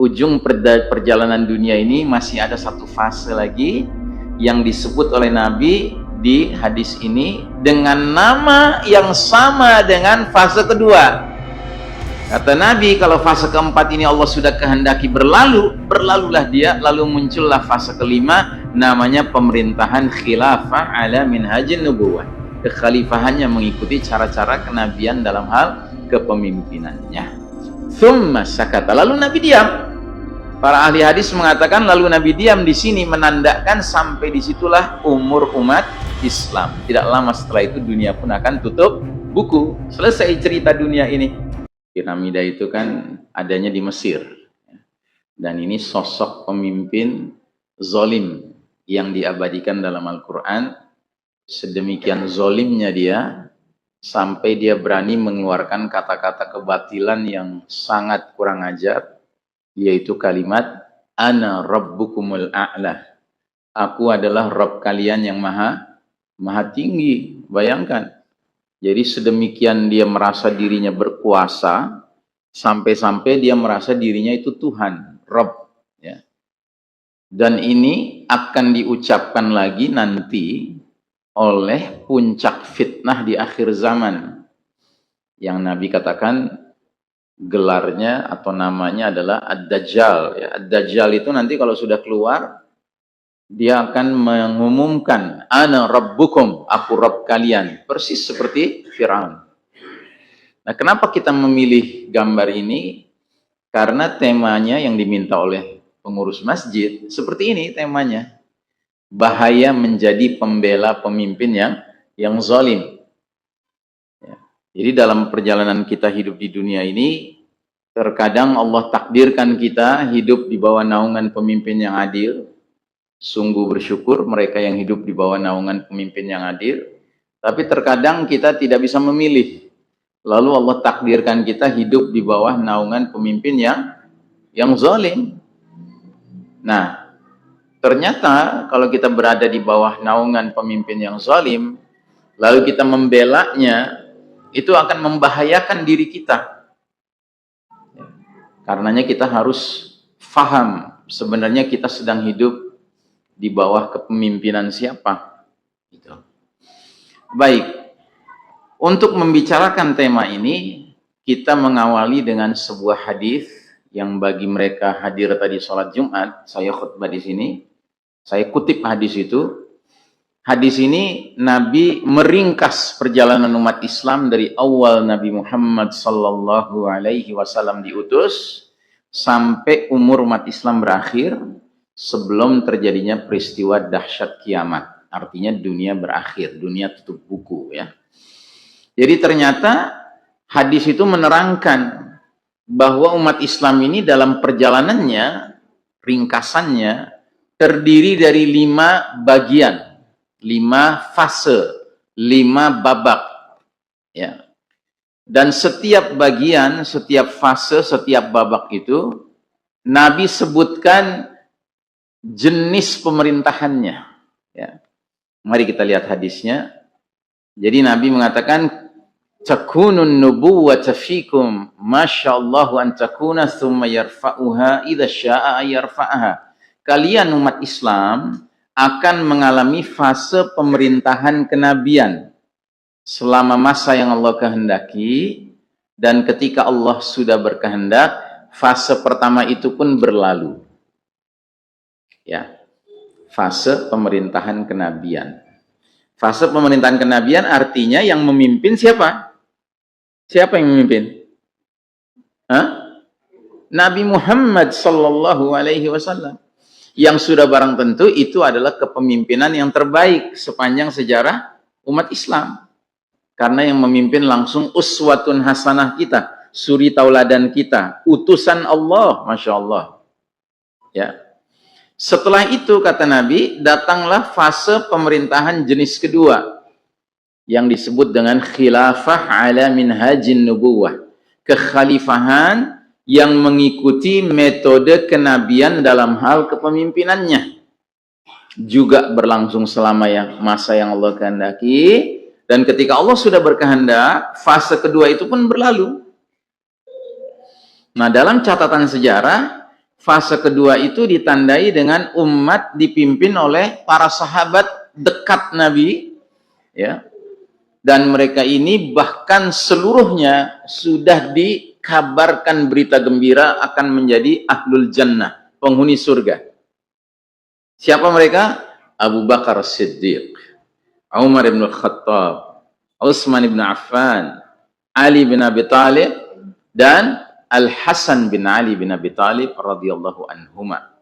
ujung perjalanan dunia ini masih ada satu fase lagi yang disebut oleh Nabi di hadis ini dengan nama yang sama dengan fase kedua. Kata Nabi, kalau fase keempat ini Allah sudah kehendaki berlalu, berlalulah dia, lalu muncullah fase kelima, namanya pemerintahan khilafah ala minhajin nubuwah. Kekhalifahannya mengikuti cara-cara kenabian dalam hal kepemimpinannya. Thumma sakata, lalu Nabi diam. Para ahli hadis mengatakan lalu Nabi diam di sini menandakan sampai disitulah umur umat Islam. Tidak lama setelah itu dunia pun akan tutup buku. Selesai cerita dunia ini. Piramida itu kan adanya di Mesir. Dan ini sosok pemimpin zalim yang diabadikan dalam Al-Quran. Sedemikian zalimnya dia sampai dia berani mengeluarkan kata-kata kebatilan yang sangat kurang ajar, yaitu kalimat ana rabbukumul a'la, aku adalah Rabb kalian yang maha tinggi. Bayangkan, jadi sedemikian dia merasa dirinya berkuasa sampai-sampai dia merasa dirinya itu Tuhan, Rabb, ya. Dan ini akan diucapkan lagi nanti oleh puncak fitnah di akhir zaman yang Nabi katakan gelarnya atau namanya adalah Ad-Dajjal, ya. Ad-Dajjal itu nanti kalau sudah keluar dia akan mengumumkan ana rabbukum, aku Rabb kalian, persis seperti Firaun. Nah, kenapa kita memilih gambar ini? Karena temanya yang diminta oleh pengurus masjid seperti ini temanya. Bahaya menjadi pembela pemimpin yang zalim. Ya. Jadi dalam perjalanan kita hidup di dunia ini, terkadang Allah takdirkan kita hidup di bawah naungan pemimpin yang adil. Sungguh bersyukur mereka yang hidup di bawah naungan pemimpin yang adil. Tapi terkadang kita tidak bisa memilih. Lalu Allah takdirkan kita hidup di bawah naungan pemimpin yang zalim. Nah, ternyata kalau kita berada di bawah naungan pemimpin yang zalim, lalu kita membelanya, itu akan membahayakan diri kita. Karenanya kita harus faham sebenarnya kita sedang hidup di bawah kepemimpinan siapa. Gitu. Baik, untuk membicarakan tema ini, kita mengawali dengan sebuah hadis yang bagi mereka hadir tadi sholat Jumat, saya khutbah di sini. Saya kutip hadis itu. Hadis ini Nabi meringkas perjalanan umat Islam dari awal Nabi Muhammad sallallahu alaihi wasallam diutus sampai umur umat Islam berakhir sebelum terjadinya peristiwa dahsyat kiamat. Artinya dunia berakhir, dunia tutup buku, ya. Jadi ternyata hadis itu menerangkan bahwa umat Islam ini dalam perjalanannya, ringkasannya terdiri dari 5 bagian, 5 fase, 5 babak, ya. Dan setiap bagian, setiap fase, setiap babak itu Nabi sebutkan jenis pemerintahannya, ya. Mari kita lihat hadisnya. Jadi Nabi mengatakan takunun nubuwwata fikum masyaallahu an takuna thumma yarfa'uha idza syaa'a yarfa'aha. Kalian umat Islam akan mengalami fase pemerintahan kenabian selama masa yang Allah kehendaki, dan ketika Allah sudah berkehendak, fase pertama itu pun berlalu. Ya. Fase pemerintahan kenabian. Fase pemerintahan kenabian artinya yang memimpin siapa? Siapa yang memimpin? Hah? Nabi Muhammad sallallahu alaihi wasallam. Yang sudah barang tentu itu adalah kepemimpinan yang terbaik sepanjang sejarah umat Islam. Karena yang memimpin langsung uswatun hasanah kita, suri tauladan kita, utusan Allah, Masya Allah. Ya. Setelah itu kata Nabi, datanglah fase pemerintahan jenis kedua yang disebut dengan khilafah ala minhajin nubuwah. Kekhalifahan yang mengikuti metode kenabian dalam hal kepemimpinannya. Juga berlangsung selama masa yang Allah kehendaki, dan ketika Allah sudah berkehendak, fase kedua itu pun berlalu. Nah, dalam catatan sejarah, Fase kedua itu ditandai dengan umat dipimpin oleh para sahabat dekat Nabi, ya. Dan mereka ini bahkan seluruhnya sudah dikabarkan berita gembira akan menjadi ahlul jannah, penghuni surga. Siapa mereka? Abu Bakar Siddiq, Umar bin Khattab, Utsman bin Affan, Ali bin Abi Thalib, dan Al-Hasan bin Ali bin Abi Thalib radhiyallahu anhuma.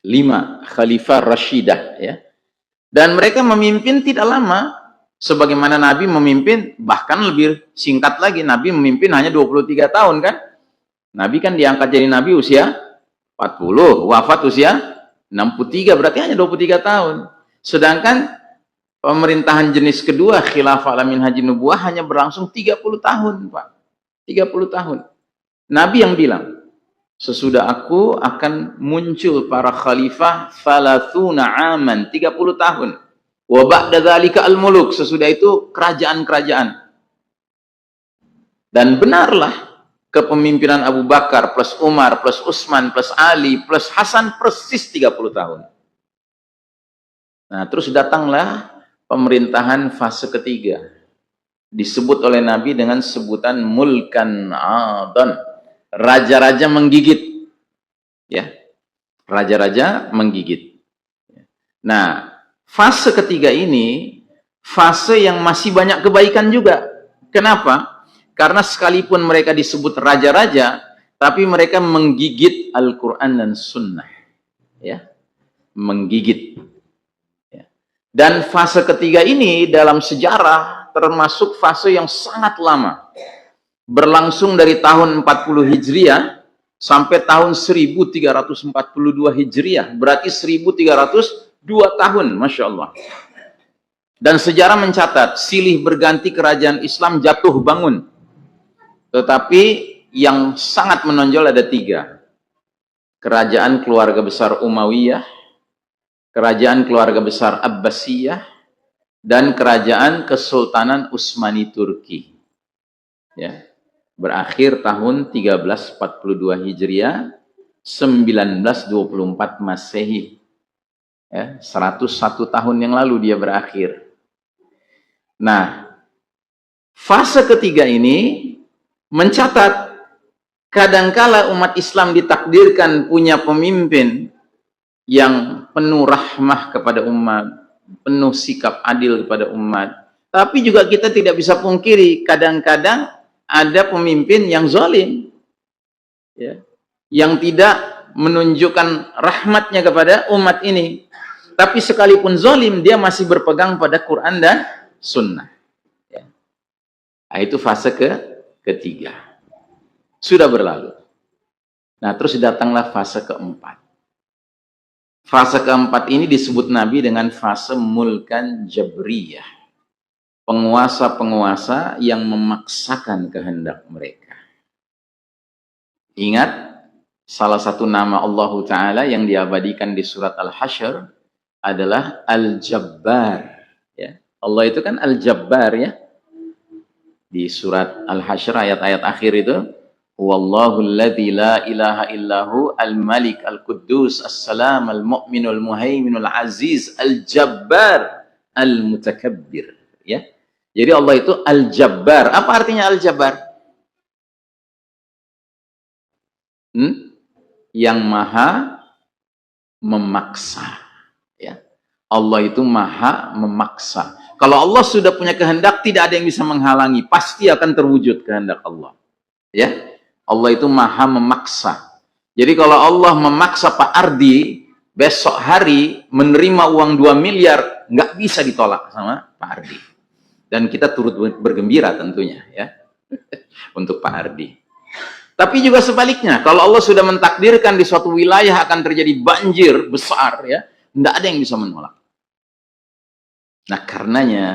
5 khalifah Rashidah, ya. Dan mereka memimpin tidak lama, sebagaimana Nabi memimpin bahkan lebih singkat lagi. Nabi memimpin hanya 23 tahun kan. Nabi kan diangkat jadi Nabi usia 40, wafat usia 63, berarti hanya 23 tahun. Sedangkan pemerintahan jenis kedua, khilafah alamin haji nubuah, hanya berlangsung 30 tahun, Pak. 30 tahun. Nabi yang bilang, sesudah aku akan muncul para khalifah thalathuna aman, 30 tahun. Wa ba'da dzalika al-muluk, sesudah itu kerajaan-kerajaan. Dan benarlah kepemimpinan Abu Bakar plus Umar plus Utsman plus Ali plus Hasan persis 30 tahun. Nah, terus datanglah pemerintahan fase ketiga. Disebut oleh Nabi dengan sebutan mulkan adan. Raja-raja menggigit. Ya. Raja-raja menggigit. Nah, fase ketiga ini fase yang masih banyak kebaikan juga. Kenapa? Karena sekalipun mereka disebut raja-raja, tapi mereka menggigit Al-Quran dan Sunnah. Ya. Menggigit. Ya. Dan fase ketiga ini dalam sejarah termasuk fase yang sangat lama. Berlangsung dari tahun 40 Hijriah sampai tahun 1342 Hijriah. Berarti 1302 tahun, Masya Allah. Dan sejarah mencatat, silih berganti kerajaan Islam jatuh bangun. Tetapi yang sangat menonjol ada 3. Kerajaan keluarga besar Umayyah, kerajaan keluarga besar Abbasiyah, dan kerajaan Kesultanan Utsmani Turki. Ya. Berakhir tahun 1342 Hijriah, 1924 Masehi. Ya, 101 tahun yang lalu dia berakhir. Nah, fase ketiga ini mencatat kadangkala umat Islam ditakdirkan punya pemimpin yang penuh rahmah kepada umat, penuh sikap adil kepada umat. Tapi juga kita tidak bisa pungkiri kadang-kadang ada pemimpin yang zalim, ya, yang tidak menunjukkan rahmatnya kepada umat ini. Tapi sekalipun zalim, dia masih berpegang pada Quran dan Sunnah. Ya. Nah, itu fase ketiga. Sudah berlalu. Nah, terus datanglah fase keempat. Fase keempat ini disebut Nabi dengan fase mulkan jabriyah. Penguasa-penguasa yang memaksakan kehendak mereka. Ingat, salah satu nama Allah Ta'ala yang diabadikan di surat Al-Hasyr adalah Al-Jabbar. Ya. Allah itu kan Al-Jabbar, ya. Di surat Al-Hasyr ayat-ayat akhir itu, Wallahu alladzi la ilaha illahu al-malik al-quddus as-salam al-mu'minul muhaiminul aziz al-jabbar al-mutakabbir. Ya. Jadi Allah itu Al-Jabbar. Apa artinya Al-Jabbar? Yang maha memaksa. Ya. Allah itu maha memaksa. Kalau Allah sudah punya kehendak, tidak ada yang bisa menghalangi. Pasti akan terwujud kehendak Allah. Ya. Allah itu maha memaksa. Jadi kalau Allah memaksa Pak Ardi besok hari menerima uang 2 miliar, nggak bisa ditolak sama Pak Ardi. Dan kita turut bergembira tentunya, ya, untuk Pak Ardi. Tapi juga sebaliknya, kalau Allah sudah mentakdirkan di suatu wilayah akan terjadi banjir besar, ya, nggak ada yang bisa menolak. Nah, karenanya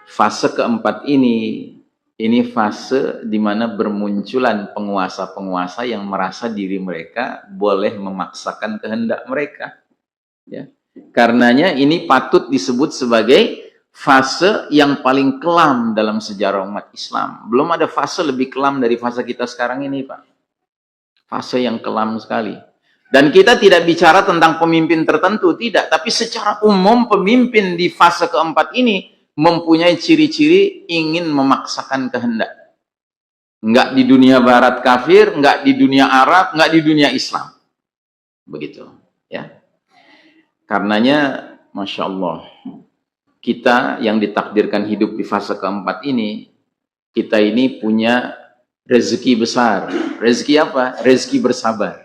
fase keempat ini fase di mana bermunculan penguasa-penguasa yang merasa diri mereka boleh memaksakan kehendak mereka. Ya. Karenanya ini patut disebut sebagai fase yang paling kelam dalam sejarah umat Islam. Belum ada fase lebih kelam dari fase kita sekarang ini, Pak. Fase yang kelam sekali. Dan kita tidak bicara tentang pemimpin tertentu, tidak. Tapi secara umum pemimpin di fase keempat ini mempunyai ciri-ciri ingin memaksakan kehendak. Enggak di dunia barat kafir, enggak di dunia Arab, enggak di dunia Islam. Begitu. Ya. Karenanya, Masya Allah, kita yang ditakdirkan hidup di fase keempat ini, kita ini punya rezeki besar. Rezeki apa? Rezeki bersabar.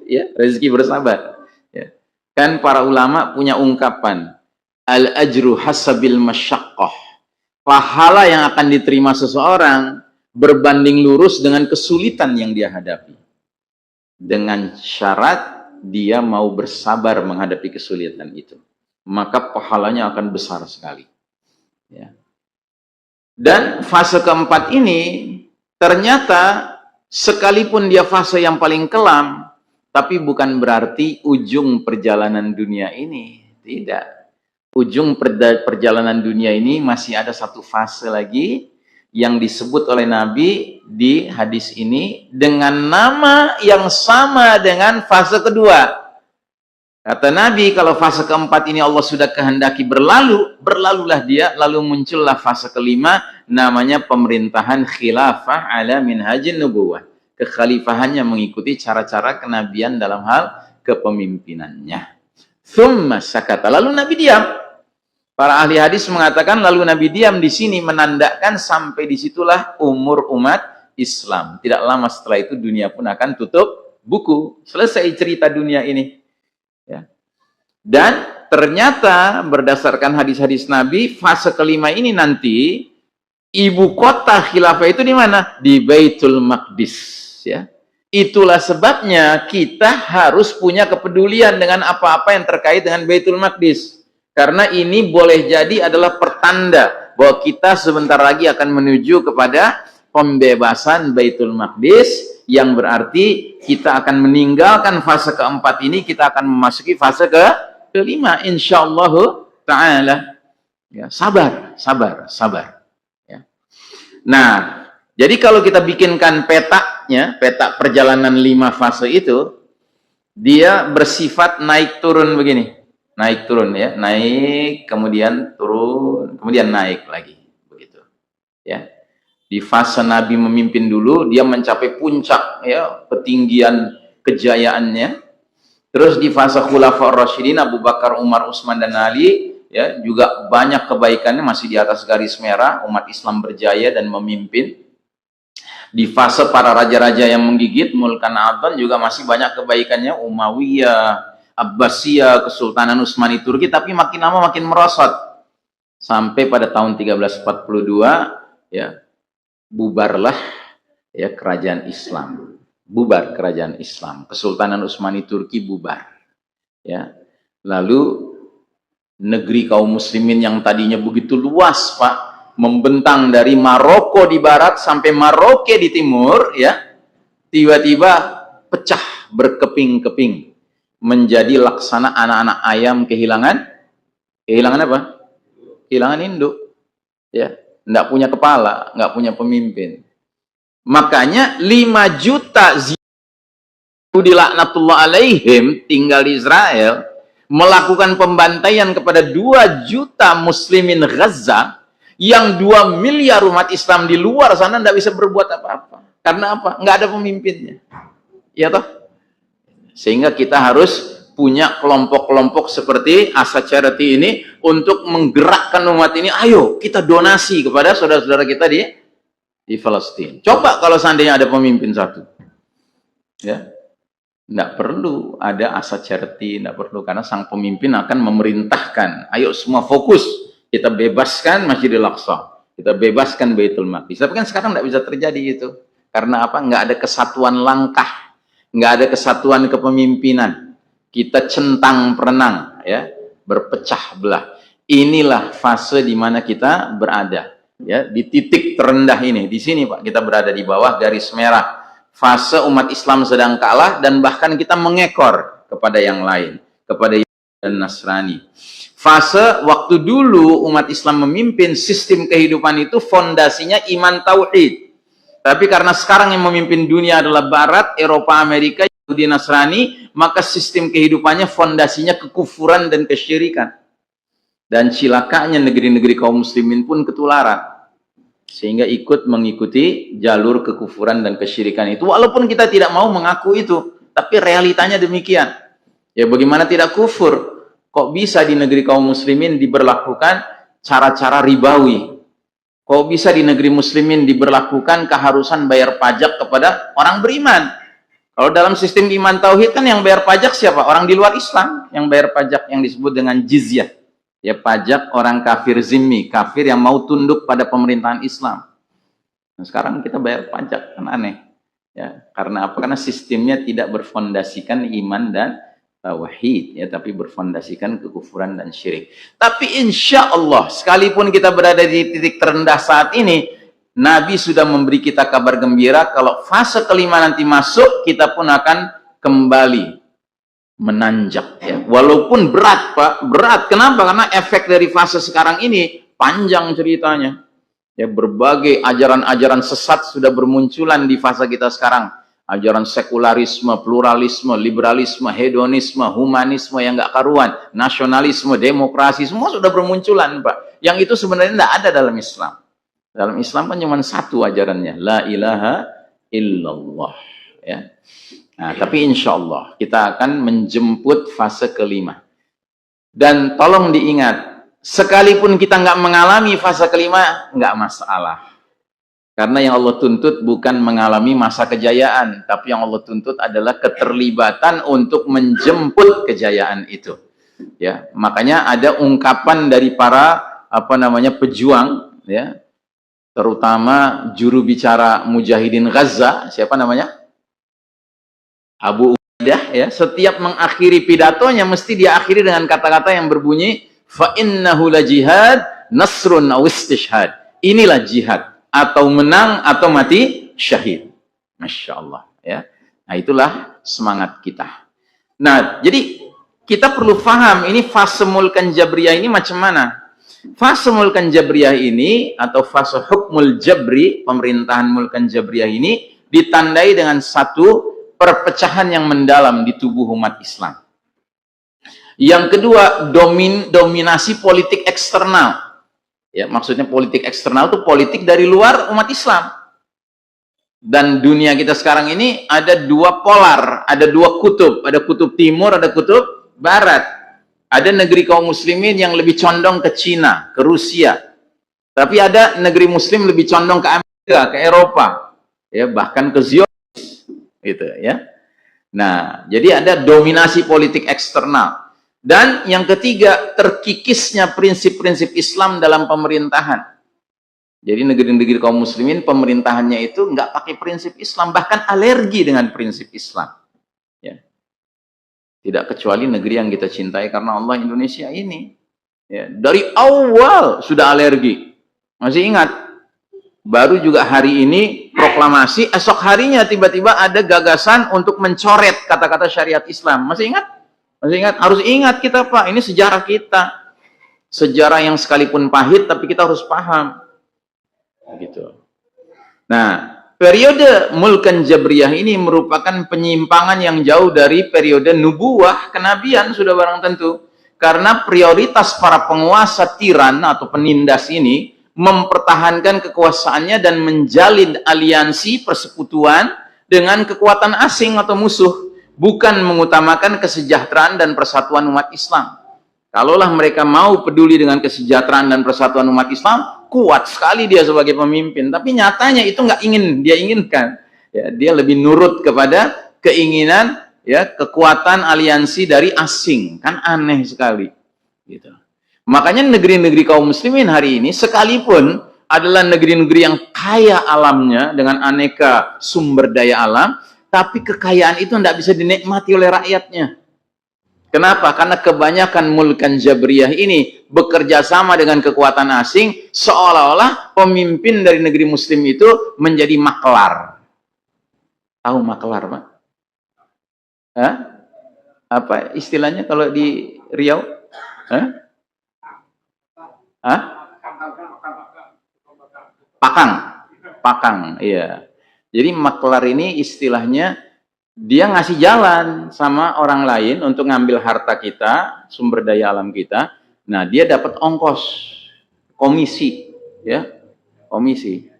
Ya, rezeki bersabar. Ya. Kan para ulama punya ungkapan, al-ajru hasabil masyaqqah. Pahala yang akan diterima seseorang berbanding lurus dengan kesulitan yang dia hadapi. Dengan syarat dia mau bersabar menghadapi kesulitan itu, maka pahalanya akan besar sekali. Ya. Dan fase keempat ini ternyata sekalipun dia fase yang paling kelam, tapi bukan berarti ujung perjalanan dunia ini. Tidak. Ujung perjalanan dunia ini masih ada satu fase lagi yang disebut oleh Nabi di hadis ini dengan nama yang sama dengan fase kedua. Kata Nabi, kalau fase keempat ini Allah sudah kehendaki berlalu, berlalulah dia, lalu muncullah fase kelima, namanya pemerintahan khilafah ala minhajin nubuwah. Kekhalifahannya mengikuti cara-cara kenabian dalam hal kepemimpinannya. Thumma sakata, lalu Nabi diam. Para ahli hadis mengatakan lalu Nabi diam di sini menandakan sampai disitulah umur umat Islam. Tidak lama setelah itu dunia pun akan tutup buku. Selesai cerita dunia ini. Ya. Dan ternyata berdasarkan hadis-hadis Nabi, fase kelima ini nanti ibu kota khilafah itu di mana? Di Baitul Maqdis. Ya. Itulah sebabnya kita harus punya kepedulian dengan apa-apa yang terkait dengan Baitul Maqdis. Karena ini boleh jadi adalah pertanda bahwa kita sebentar lagi akan menuju kepada pembebasan Baitul Maqdis, yang berarti kita akan meninggalkan fase keempat ini, kita akan memasuki fase kelima insyaallah ta'ala. Ya, sabar, sabar, sabar. Ya. Nah, jadi kalau kita bikinkan petanya, peta perjalanan 5 fase itu, dia bersifat naik turun begini. Naik turun ya, naik kemudian turun, kemudian naik lagi, begitu. Ya. Di fase Nabi memimpin dulu, dia mencapai puncak ya, ketinggian kejayaannya. Terus di fase Khulafaur Rasyidin Abu Bakar, Umar, Utsman dan Ali ya, juga banyak kebaikannya, masih di atas garis merah, umat Islam berjaya dan memimpin. Di fase para raja-raja yang menggigit, Mulkan Adnan juga masih banyak kebaikannya, Umayyah, Abbasiyah, Kesultanan Utsmani Turki, tapi makin lama makin merosot. Sampai pada tahun 1342 ya, bubarlah ya kerajaan Islam. Bubar kerajaan Islam. Kesultanan Utsmani Turki bubar. Ya. Lalu negeri kaum muslimin yang tadinya begitu luas, Pak, membentang dari Maroko di barat sampai Maroke di timur ya, tiba-tiba pecah berkeping-keping. Menjadi laksana anak-anak ayam kehilangan apa? Kehilangan induk. Ya, enggak punya kepala, enggak punya pemimpin. Makanya 5 juta Yahudi laknatullah alaihim tinggal di Israel, melakukan pembantaian kepada 2 juta muslimin Gaza, yang 2 miliar umat Islam di luar sana enggak bisa berbuat apa-apa. Karena apa? Enggak ada pemimpinnya. Ya toh? Sehingga kita harus punya kelompok-kelompok seperti Asa Charity ini untuk menggerakkan umat ini. Ayo kita donasi kepada saudara-saudara kita di Palestina. Coba kalau seandainya ada pemimpin satu, ya, nggak perlu ada Asa Charity, nggak perlu, karena sang pemimpin akan memerintahkan. Ayo semua fokus, kita bebaskan Masjidil Aqsa, kita bebaskan Baitul Maqdis. Tapi kan sekarang nggak bisa terjadi itu. Karena apa? Nggak ada kesatuan langkah. Nggak ada kesatuan kepemimpinan, kita centang perenang ya, berpecah belah. Inilah fase di mana kita berada ya, di titik terendah ini. Di sini Pak, kita berada di bawah garis merah. Fase umat Islam sedang kalah dan bahkan kita mengekor kepada yang lain, kepada yang Nasrani. Fase waktu dulu umat Islam memimpin, sistem kehidupan itu fondasinya iman tauhid. Tapi karena sekarang yang memimpin dunia adalah Barat, Eropa, Amerika, Yahudi, Nasrani, maka sistem kehidupannya fondasinya kekufuran dan kesyirikan. Dan cilakanya negeri-negeri kaum muslimin pun ketularan. Sehingga ikut mengikuti jalur kekufuran dan kesyirikan itu. Walaupun kita tidak mau mengaku itu, tapi realitanya demikian. Ya bagaimana tidak kufur? Kok bisa di negeri kaum muslimin diberlakukan cara-cara ribawi? Kok bisa di negeri muslimin diberlakukan keharusan bayar pajak kepada orang beriman? Kalau dalam sistem iman tauhid kan yang bayar pajak siapa? Orang di luar Islam yang bayar pajak, yang disebut dengan jizyah. Ya pajak orang kafir zimmi, kafir yang mau tunduk pada pemerintahan Islam. Nah, sekarang kita bayar pajak, kan aneh. Ya, karena apa? Karena sistemnya tidak berfondasikan iman dan tauhid, ya, tapi berfondasikan kekufuran dan syirik. Tapi insya Allah, sekalipun kita berada di titik terendah saat ini, Nabi sudah memberi kita kabar gembira kalau fase kelima nanti masuk, kita pun akan kembali menanjak. Ya. Walaupun berat, Pak, berat. Kenapa? Karena efek dari fase sekarang ini panjang ceritanya. Ya, berbagai ajaran-ajaran sesat sudah bermunculan di fase kita sekarang. Ajaran sekularisme, pluralisme, liberalisme, hedonisme, humanisme yang nggak karuan, nasionalisme, demokrasi, semua sudah bermunculan, Pak. Yang itu sebenarnya tidak ada dalam Islam. Dalam Islam kan cuma satu ajarannya, la ilaha illallah. Ya. Nah, tapi insya Allah kita akan menjemput fase kelima. Dan tolong diingat, sekalipun kita nggak mengalami fase kelima, nggak masalah. Karena yang Allah tuntut bukan mengalami masa kejayaan, tapi yang Allah tuntut adalah keterlibatan untuk menjemput kejayaan itu. Ya, makanya ada ungkapan dari para pejuang, ya, terutama juru bicara Mujahidin Gaza, siapa namanya? Abu Ubaidah, ya, setiap mengakhiri pidatonya mesti dia akhiri dengan kata-kata yang berbunyi fa innahu la jihad nasrun aw istishhad. Inilah jihad, atau menang atau mati syahid. Masya Allah, ya. Nah, itulah semangat kita. Nah, jadi kita perlu paham ini fase mulkan jabriyah ini macam mana. Fase mulkan jabriyah ini atau fase hukmul jabri, pemerintahan mulkan jabriyah ini ditandai dengan satu perpecahan yang mendalam di tubuh umat Islam. Yang kedua, dominasi politik eksternal. Ya, maksudnya politik eksternal itu politik dari luar umat Islam. Dan dunia kita sekarang ini ada dua polar, ada dua kutub, ada kutub timur, ada kutub barat. Ada negeri kaum muslimin yang lebih condong ke Cina, ke Rusia. Tapi ada negeri muslim lebih condong ke Amerika, ke Eropa, ya, bahkan ke Zionis, gitu ya. Nah, jadi ada dominasi politik eksternal. Dan yang ketiga, terkikisnya prinsip-prinsip Islam dalam pemerintahan. Jadi negeri-negeri kaum muslimin pemerintahannya itu nggak pakai prinsip Islam, bahkan alergi dengan prinsip Islam. Ya. Tidak kecuali negeri yang kita cintai karena Allah, Indonesia ini. Ya. Dari awal sudah alergi. Masih ingat? Baru juga hari ini proklamasi, esok harinya tiba-tiba ada gagasan untuk mencoret kata-kata syariat Islam. Masih ingat? Masih ingat? Harus ingat kita, Pak, ini sejarah kita. Sejarah yang sekalipun pahit, tapi kita harus paham. Gitu. Nah, periode mulkan jabriyah ini merupakan penyimpangan yang jauh dari periode nubuwah, kenabian sudah barang tentu. Karena prioritas para penguasa tiran atau penindas ini mempertahankan kekuasaannya dan menjalin aliansi persekutuan dengan kekuatan asing atau musuh. Bukan mengutamakan kesejahteraan dan persatuan umat Islam. Kalaulah mereka mau peduli dengan kesejahteraan dan persatuan umat Islam, kuat sekali dia sebagai pemimpin. Tapi nyatanya itu nggak dia inginkan. Ya, dia lebih nurut kepada keinginan, ya, kekuatan aliansi dari asing. Kan aneh sekali. Gitu. Makanya negeri-negeri kaum muslimin hari ini, sekalipun adalah negeri-negeri yang kaya alamnya dengan aneka sumber daya alam, tapi kekayaan itu tidak bisa dinikmati oleh rakyatnya. Kenapa? Karena kebanyakan mulkan jabriyah ini bekerja sama dengan kekuatan asing, seolah-olah pemimpin dari negeri muslim itu menjadi maklar. Tahu maklar, Pak? Hah? Apa istilahnya kalau di Riau? Hah? Hah? Pakang. Pakang, iya. Jadi maklar ini istilahnya dia ngasih jalan sama orang lain untuk ngambil harta kita, sumber daya alam kita. Nah, dia dapat ongkos, komisi, ya, komisi.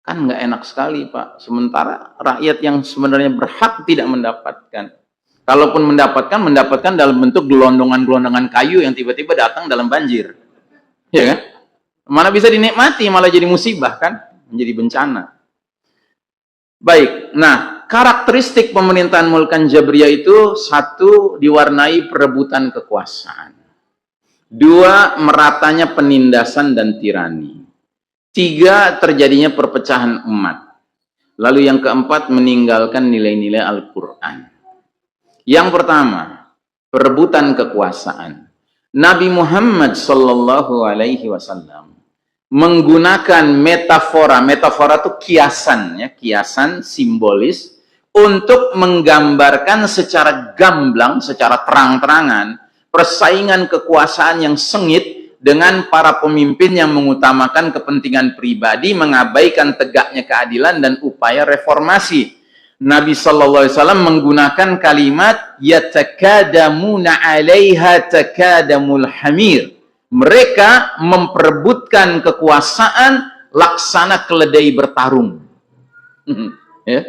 Kan nggak enak sekali, Pak. Sementara rakyat yang sebenarnya berhak tidak mendapatkan. Kalaupun mendapatkan dalam bentuk gelondongan-gelondongan kayu yang tiba-tiba datang dalam banjir. Ya kan? Mana bisa dinikmati, malah jadi musibah kan? Menjadi bencana. Baik, nah karakteristik pemerintahan Mulkan Jabriyah itu, satu, diwarnai perebutan kekuasaan. Dua, meratanya penindasan dan tirani. Tiga, terjadinya perpecahan umat. Lalu yang keempat, meninggalkan nilai-nilai Al-Quran. Yang pertama, perebutan kekuasaan. Nabi Muhammad Sallallahu Alaihi Wasallam menggunakan metafora itu kiasan, ya, kiasan simbolis untuk menggambarkan secara gamblang, secara terang-terangan persaingan kekuasaan yang sengit dengan para pemimpin yang mengutamakan kepentingan pribadi, mengabaikan tegaknya keadilan dan upaya reformasi. Nabi Sallallahu Alaihi Wasallam menggunakan kalimat yatakadamuna 'alaiha takadamul hamir. Mereka memperebutkan kekuasaan laksana keledai bertarung. Ya.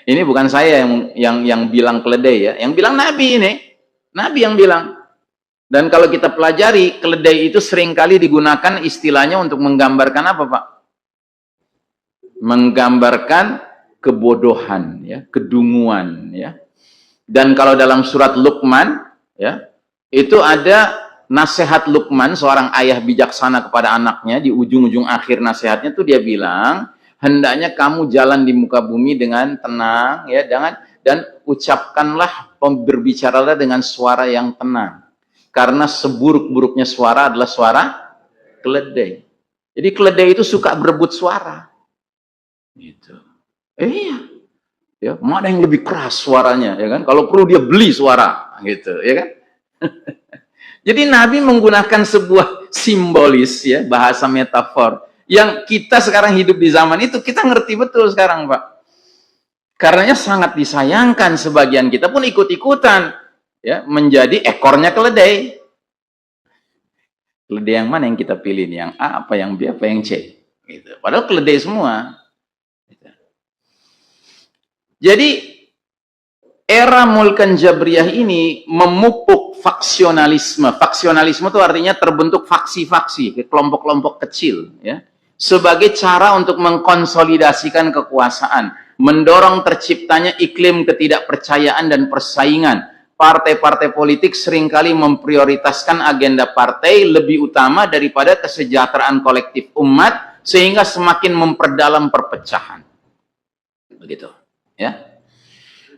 Ini bukan saya yang bilang keledai, ya, yang bilang Nabi ini. Nabi yang bilang. Dan kalau kita pelajari, keledai itu seringkali digunakan istilahnya untuk menggambarkan apa, Pak? Menggambarkan kebodohan, ya, kedunguan, ya. Dan kalau dalam surat Luqman, ya, itu ada nasihat Luqman, seorang ayah bijaksana kepada anaknya. Di ujung-ujung akhir nasihatnya tuh dia bilang, hendaknya kamu jalan di muka bumi dengan tenang, ya, dan ucapkanlah, berbicaralah dengan suara yang tenang. Karena seburuk-buruknya suara adalah suara keledai. Jadi keledai itu suka berebut suara. Gitu. Iya. Ya, mana yang lebih keras suaranya, ya kan? Kalau perlu dia beli suara, gitu, ya kan? Jadi Nabi menggunakan sebuah simbolis, ya, bahasa metafor yang kita sekarang hidup di zaman itu kita ngerti betul sekarang, Pak. Karenanya sangat disayangkan sebagian kita pun ikut-ikutan, ya, menjadi ekornya keledai. Keledai yang mana yang kita pilih nih? Yang A apa yang B apa yang C? Gitu. Padahal keledai semua. Gitu. Jadi era Mulkan Jabriyah ini memupuk faksionalisme. Faksionalisme itu artinya terbentuk faksi-faksi, kelompok-kelompok kecil, ya, sebagai cara untuk mengkonsolidasikan kekuasaan, mendorong terciptanya iklim ketidakpercayaan dan persaingan. Partai-partai politik seringkali memprioritaskan agenda partai lebih utama daripada kesejahteraan kolektif umat, sehingga semakin memperdalam perpecahan. Begitu, ya.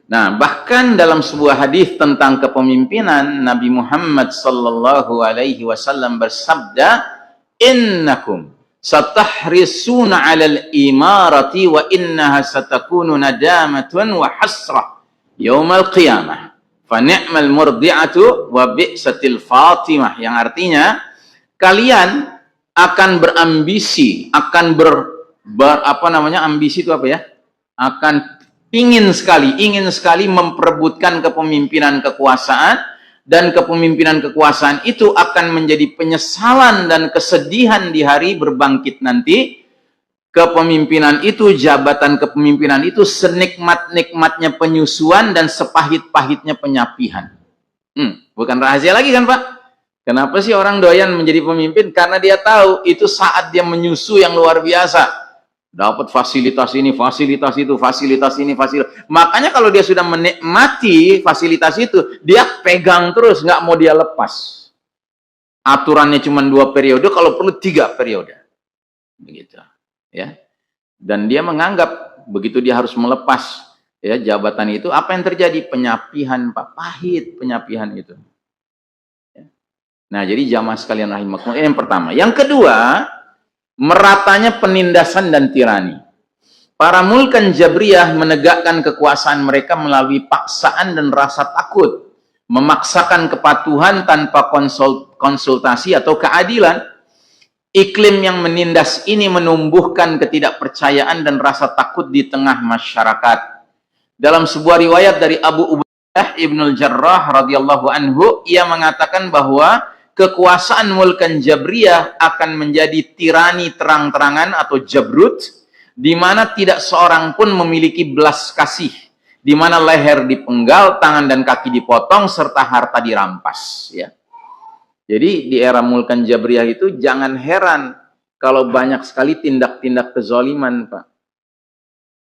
Nah, bahkan dalam sebuah hadis tentang kepemimpinan, Nabi Muhammad Sallallahu Alaihi Wasallam bersabda, "Innakum satahrisuna 'alal imarati wa innaha satakunu nadamatun wa hasrah yaumal qiyamah. Fa ni'mal murdi'atu wa bi'satil fatimah." Yang artinya, kalian akan berambisi, akan ambisi itu apa, ya? Akan ingin sekali memperebutkan kepemimpinan kekuasaan, dan kepemimpinan kekuasaan itu akan menjadi penyesalan dan kesedihan di hari berbangkit nanti. Kepemimpinan itu, jabatan kepemimpinan itu senikmat-nikmatnya penyusuan dan sepahit-pahitnya penyapihan. Bukan rahasia lagi kan, Pak? Kenapa sih orang doyan menjadi pemimpin? Karena dia tahu itu saat dia menyusu yang luar biasa. Dapat fasilitas ini, fasilitas itu, fasilitas ini, fasilitas. Makanya kalau dia sudah menikmati fasilitas itu, dia pegang terus, nggak mau dia lepas. Aturannya cuma 2 periode, kalau perlu 3 periode. Begitu, ya. Dan dia menganggap begitu dia harus melepas, ya, jabatan itu, apa yang terjadi? Penyapihan, Pak, pahit penyapihan itu. Ya. Nah, jadi jamaah sekalian rahimakumullah, ini yang pertama. Yang kedua, meratanya penindasan dan tirani. Para Mulkan Jabriyah menegakkan kekuasaan mereka melalui paksaan dan rasa takut, memaksakan kepatuhan tanpa konsultasi atau keadilan. Iklim yang menindas ini menumbuhkan ketidakpercayaan dan rasa takut di tengah masyarakat. Dalam sebuah riwayat dari Abu Ubaidah Ibnul Jarrah radhiyallahu anhu, ia mengatakan bahwa kekuasaan Mulkan Jabriyah akan menjadi tirani terang-terangan atau jabrut, di mana tidak seorang pun memiliki belas kasih, di mana leher dipenggal, tangan dan kaki dipotong, serta harta dirampas. Ya. Jadi di era Mulkan Jabriyah itu jangan heran kalau banyak sekali tindak-tindak kezaliman, Pak.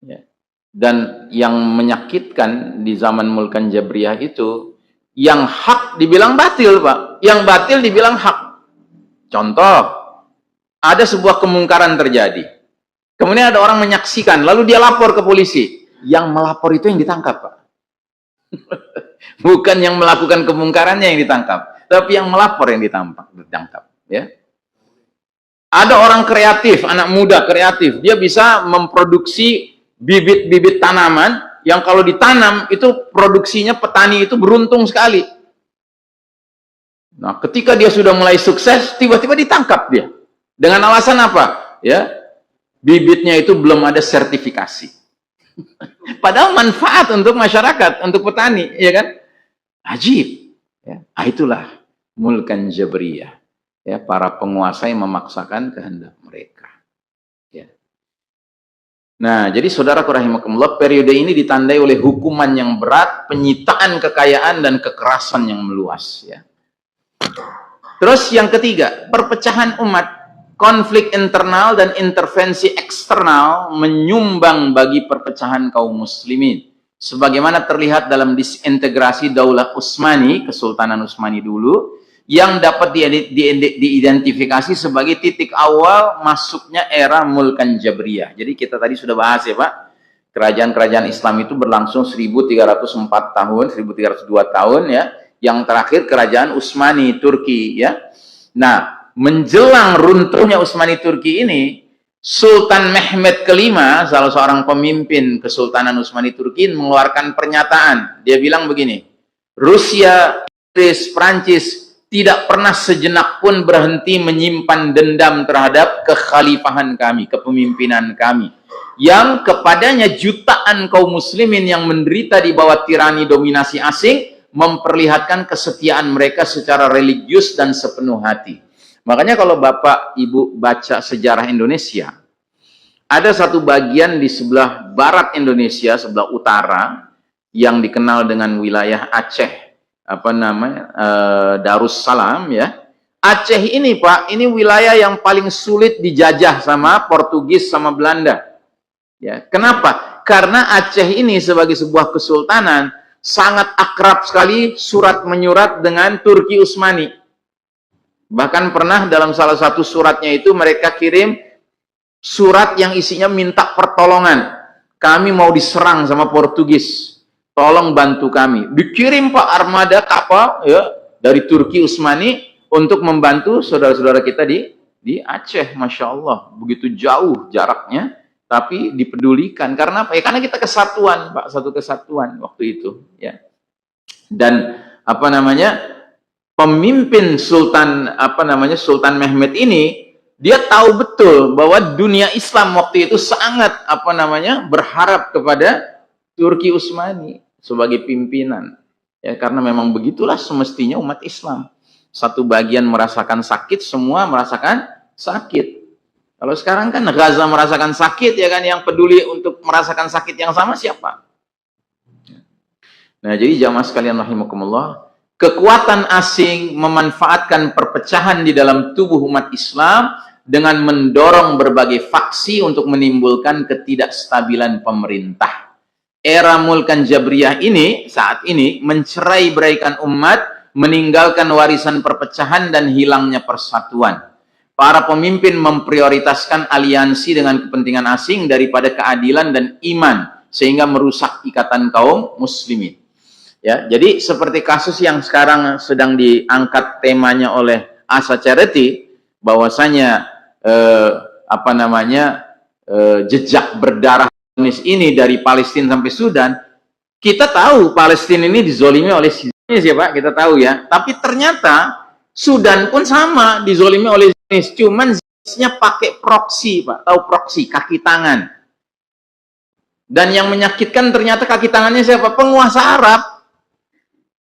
Ya. Dan yang menyakitkan di zaman Mulkan Jabriyah itu, yang hak dibilang batil, Pak. Yang batil dibilang hak. Contoh, ada sebuah kemungkaran terjadi. Kemudian ada orang menyaksikan, lalu dia lapor ke polisi. Yang melapor itu yang ditangkap, Pak. Bukan yang melakukan kemungkarannya yang ditangkap, tapi yang melapor yang ditangkap. Ya. Ada orang kreatif, anak muda kreatif, dia bisa memproduksi bibit-bibit tanaman yang kalau ditanam itu produksinya petani itu beruntung sekali. Nah, ketika dia sudah mulai sukses, tiba-tiba ditangkap dia. Dengan alasan apa? Ya, bibitnya itu belum ada sertifikasi. Padahal manfaat untuk masyarakat, untuk petani, ya kan? Ajib. Ya. Itulah Mulkan Jabriyah. Ya, para penguasa yang memaksakan kehendak mereka. Ya. Nah, jadi saudaraku rahimakumullah, periode ini ditandai oleh hukuman yang berat, penyitaan kekayaan dan kekerasan yang meluas. Ya. Terus yang ketiga, perpecahan umat. Konflik internal dan intervensi eksternal menyumbang bagi perpecahan kaum muslimin. Sebagaimana terlihat dalam disintegrasi Daulah Utsmani, Kesultanan Utsmani dulu, yang dapat diidentifikasi sebagai titik awal masuknya era Mulkan Jabriyah. Jadi kita tadi sudah bahas ya Pak, kerajaan-kerajaan Islam itu berlangsung 1304 tahun, 1302 tahun ya. Yang terakhir kerajaan Utsmani Turki ya. Nah, menjelang runtuhnya Utsmani Turki ini, Sultan Mehmed kelima, salah seorang pemimpin Kesultanan Utsmani Turki, mengeluarkan pernyataan. Dia bilang begini, Rusia, Inggris, Prancis tidak pernah sejenak pun berhenti menyimpan dendam terhadap kekhalifahan kami, kepemimpinan kami, yang kepadanya jutaan kaum muslimin yang menderita di bawah tirani dominasi asing memperlihatkan kesetiaan mereka secara religius dan sepenuh hati. Makanya kalau Bapak Ibu baca sejarah Indonesia, ada satu bagian di sebelah barat Indonesia, sebelah utara, yang dikenal dengan wilayah Aceh, Darussalam ya. Aceh ini Pak, ini wilayah yang paling sulit dijajah sama Portugis sama Belanda. Ya, kenapa? Karena Aceh ini sebagai sebuah kesultanan sangat akrab sekali surat menyurat dengan Turki Utsmani. Bahkan pernah dalam salah satu suratnya itu mereka kirim surat yang isinya minta pertolongan. Kami mau diserang sama Portugis. Tolong bantu kami. Dikirim Pak armada kapal ya dari Turki Utsmani untuk membantu saudara-saudara kita di Aceh. Masya Allah. Begitu jauh jaraknya. Tapi dipedulikan. Karena apa? Ya, karena kita kesatuan Pak. Satu kesatuan waktu itu. Ya. Dan pemimpin Sultan Mehmed ini, dia tahu betul bahwa dunia Islam waktu itu sangat berharap kepada Turki Utsmani sebagai pimpinan. Ya, karena memang begitulah semestinya umat Islam. Satu bagian merasakan sakit, semua merasakan sakit. Kalau sekarang kan Gaza merasakan sakit, ya kan, yang peduli untuk merasakan sakit yang sama siapa? Nah, jadi jamaah sekalian rahimakumullah, kekuatan asing memanfaatkan perpecahan di dalam tubuh umat Islam dengan mendorong berbagai faksi untuk menimbulkan ketidakstabilan pemerintah. Era Mulkan Jabriyah ini, saat ini, mencerai-beraikan umat, meninggalkan warisan perpecahan dan hilangnya persatuan. Para pemimpin memprioritaskan aliansi dengan kepentingan asing daripada keadilan dan iman, sehingga merusak ikatan kaum muslimin. Ya, jadi seperti kasus yang sekarang sedang diangkat temanya oleh Asa Charity, bahwasanya jejak berdarah ini dari Palestina sampai Sudan. Kita tahu Palestina ini dizolimi oleh Zionis ya Pak, kita tahu ya. Tapi ternyata Sudan pun sama dizolimi oleh Zionis, cuman pakai proksi, Pak. Tahu proksi, kaki tangan. Dan yang menyakitkan ternyata kaki tangannya siapa? Penguasa Arab.